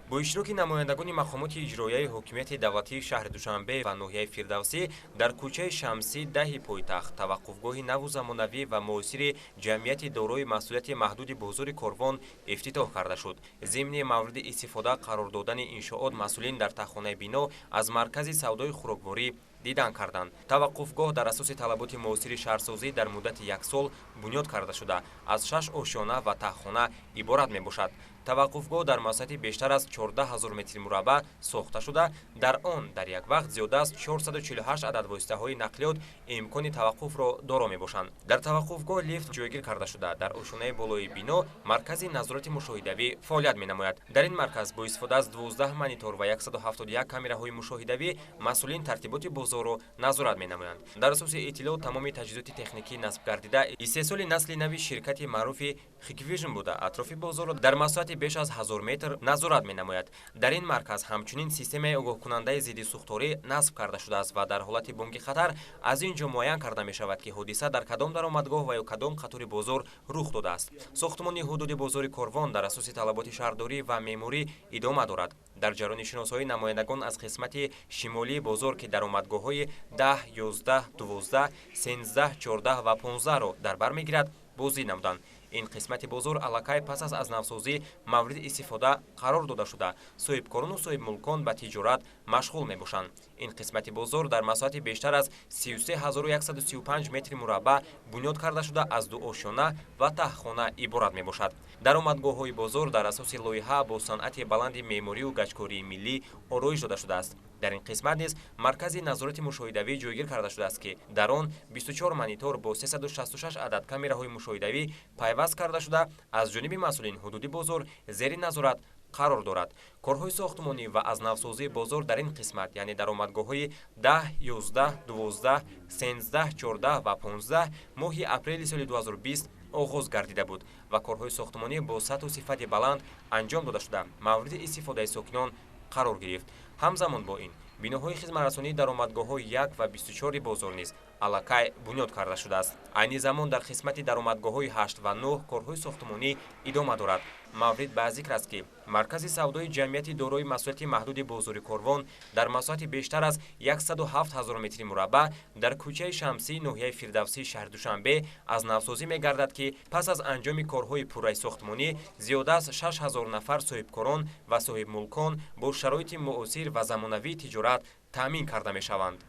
бо иштироки намояндагони мақомоти иҷроияи ҳокимияти давлатии шаҳри Душанбе ва ноҳияи Фирдавсӣ дар кӯчаи Шамсӣ даҳи пойтахт таваққуфгоҳи наву замонавӣ ва муосири ҷамъияти дорои масъулияти маҳдуди бозори Корвон ифтитоҳ карда шуд. Зимни мавриди истифода қарор додани иншоот масъулин дар таххонаи бино аз маркази савдои хӯрокворӣ дидан карданд. Таваққуфгоҳ дар асоси талаботи муосири шаҳрсозӣ дар муддати як сол бунёд карда шуда аз 6 ошёна ва таххона иборат мебошад. Таваққуфгоҳ дар масоҳати бештар аз 14 000 метри мураббаъ сохта шуда, дар он дар як вақт зиёда аз 448 адад воситаҳои нақлиёт имкони таваққуфро доро мебошанд. Дар таваққуфгоҳ лифт ҷойгир карда шуда, дар ошонаи болои бино маркази назорати мушоҳидавӣ фаъолият менамояд. Дар ин марказ бо истифода аз 12 монитор ва 171 камераҳои мушоҳидавӣ масъулин тартиботи бозорро назорат менамоянд. Дар асоси иттилоъ тамоми таҷҳизоти техникӣ насб гардида истеҳсоли насли нави ширкати маъруфи Hikvision буда атрофи бозорро дар масоҳати беш аз 1000 метр назорат менамояд. Дар ин марказ ҳамчунин системаи огоҳкунандаи зидди сӯхторӣ насб карда шудааст ва дар ҳолати бонки хатар аз ин ҷо муайян карда мешавад, ки ҳодиса дар кадом даромадгоҳ ва ё кадом қатори бозор рух додааст. Сохтмони ҳудуди бозори Корвон дар асоси талаботи шаҳрдорӣ ва меъморӣ идома дорад. Дар ҷараёни шиносоии намояндагон аз қисмати шимолии бозор, ки даромадгоҳҳои 10, 11, 12, 13, 14 ва 15-ро дар бар мегирад, боздид намуданд. ин қисмати бозор аллакай пас аз навсозӣ мавриди истифода қарор дода шуда, соҳибкорону соҳибмулкон ба тиҷорат машғул мебошанд. ин қисмати бозор дар масоҳати бештар аз 33135 метри мураббаъ бунёд карда шуда, аз 2 ошёна ва таҳхона иборат мебошад. Даромадгоҳҳои бозор дар асоси лоиҳа бо санъати баланди меъморию гачкории миллӣ ороиш дода шудааст. дар ин қисмат низ маркази назорати мушоҳидавӣ ҷойгир карда шудааст, ки дар он 24 монитор бо 366 адад камераҳои мушоҳидавӣ пайваст карда шуда, аз ҷониби масъулин ҳудуди бозор зери назорат қарор дорад. Корҳои сохтмонӣ ва аз навсозии бозор дар ин қисмат, яъне даромадгоҳҳои 10, 11, 12, 13, 14 ва 15 моҳи апрели соли 2020 оғоз гардида буд ва корҳои сохтмонӣ бо сатҳу сифати баланд анҷом дода шуда, мавриди истифодаи сокинон қарор гирифт. ҳамзамон бо ин биноҳои хизматрасонии даромадгоҳҳои 1 ва 24 бозор низ аллакай бунёд карда шудааст. айни замон дар қисмати даромадгоҳҳои 8 ва 9 корҳои сохтмонӣ идома дорад. маврид ба зикр аст, ки маркази савдои ҷамъияти дорои масъулияти маҳдуди бозори Корвон дар масоҳати бештар аз 107 000 метри мураббаъ дар кӯчаи Шамсӣ, ноҳияи Фирдавсӣ, шаҳри Душанбе аз навсозӣ мегардад, ки пас аз анҷоми корҳои пурраи сохтмонӣ зиёда аз 6000 нафар соҳибкорон ва соҳибмулкон бо шароити муосир ва замонавии тиҷорат таъмин карда мешаванд.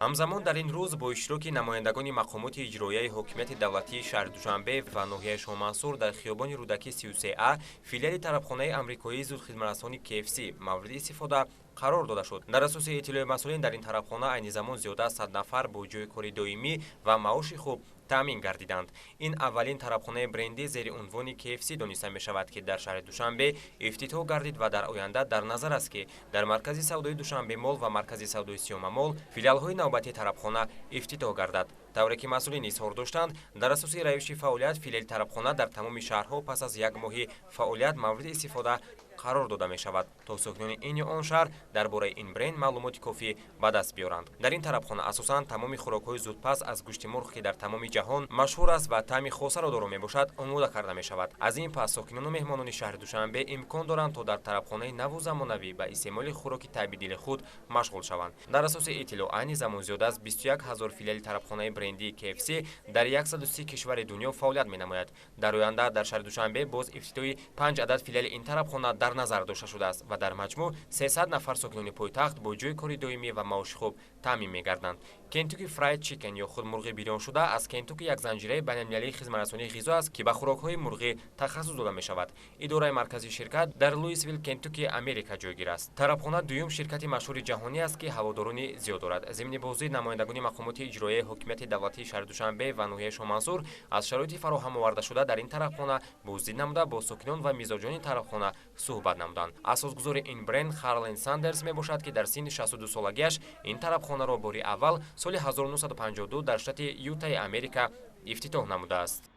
ҳамзамон дар ин рӯз бо иштироки намояндагони мақомоти иҷроияи ҳокимияти давлатии шаҳри Душанбе ва ноҳияи Шоҳмансур дар хиёбони Рӯдаки 33А филиали тарабхонаи амрикоии зудхидматрасони KFC мавриди истифода қарор дода шуд. дар асоси иттилои масъулин дар ин тарабхона айни замон зиёда аз 100 нафар бо ҷои кори доимӣ ва маоши хуб таъмин гардиданд. ин аввалин тарабхонаи брендӣ зери унвони KFC дониста мешавад, ки дар шаҳри Душанбе ифтитоҳ гардид ва дар оянда дар назар аст, ки дар маркази савдои Душанбе мол ва маркази савдои Сиёма мол филиалҳои навбатии тарабхона ифтитоҳ гардад. тавре ки масъулин изҳор доштанд, дар асоси равиши фаъолият филиали тарабхона дар тамоми шаҳрҳо пас аз як моҳи фаъолият мавриди истифода қарор дода мешавад, то сокинони ин ё он шаҳр дар бораи ин бренд маълумоти кофӣ ба даст биёранд. дар ин тарабхона асосан тамоми хӯрокҳои зудпаз аз гӯшти мурғ, ки дар тамоми ҷаҳон машҳур аст ва таъми хосаро доро мебошад, омода карда мешавад. аз ин пас сокинону меҳмонони шаҳри Душанбе имкон доранд, то дар тарабхонаи наву замонавӣ ба истеъмоли хӯроки табдили худ машғул шаванд. дар асоси иттилоъ айни замон зиёда аз 21 000 филиали тарабхонаи брендии KFC дар 130 кишвари дунё фаъолият менамояд. дар оянда дар шаҳри Душанбе боз ифтитоҳи 5 адад филиали ин тарабхона дар назар дошта шудааст ва дар маҷмӯъ 300 нафар сокинони пойтахт бо ҷои кори доимӣ ва маоши хуб таъмин мегарданд. Kentucky Fried Chicken ё худ мурғи бирёншуда аз Kentucky як занҷираи байналмилалии хизматрасонии ғизо аст, ки ба хӯрокҳои мурғӣ тахассус дода мешавад. идораи марказии ширкат дар Луисвилл, Kentucky, Америка ҷойгир аст. тарабхона дуюм ширкати машҳури ҷаҳонӣ аст, ки ҳаводорони зиёд дорад. зимни боздид намояндагони мақомоти иҷроияи ҳокимияти давлатии шаҳри Душанбе ва ноҳияи Шоҳмансур аз шароити фароҳамовардашуда дар ин тарабхона боздид намуда, бо сокинон ва мизоҷони тарабхона суҳбат намуданд. асосгузори ин бренд Харлен Сандерс мебошад, ки дар синни 62 солагиаш ин тарабхонаро бори аввал соли 1952 дар штати Ютаи Америка ифтитоҳ намудааст.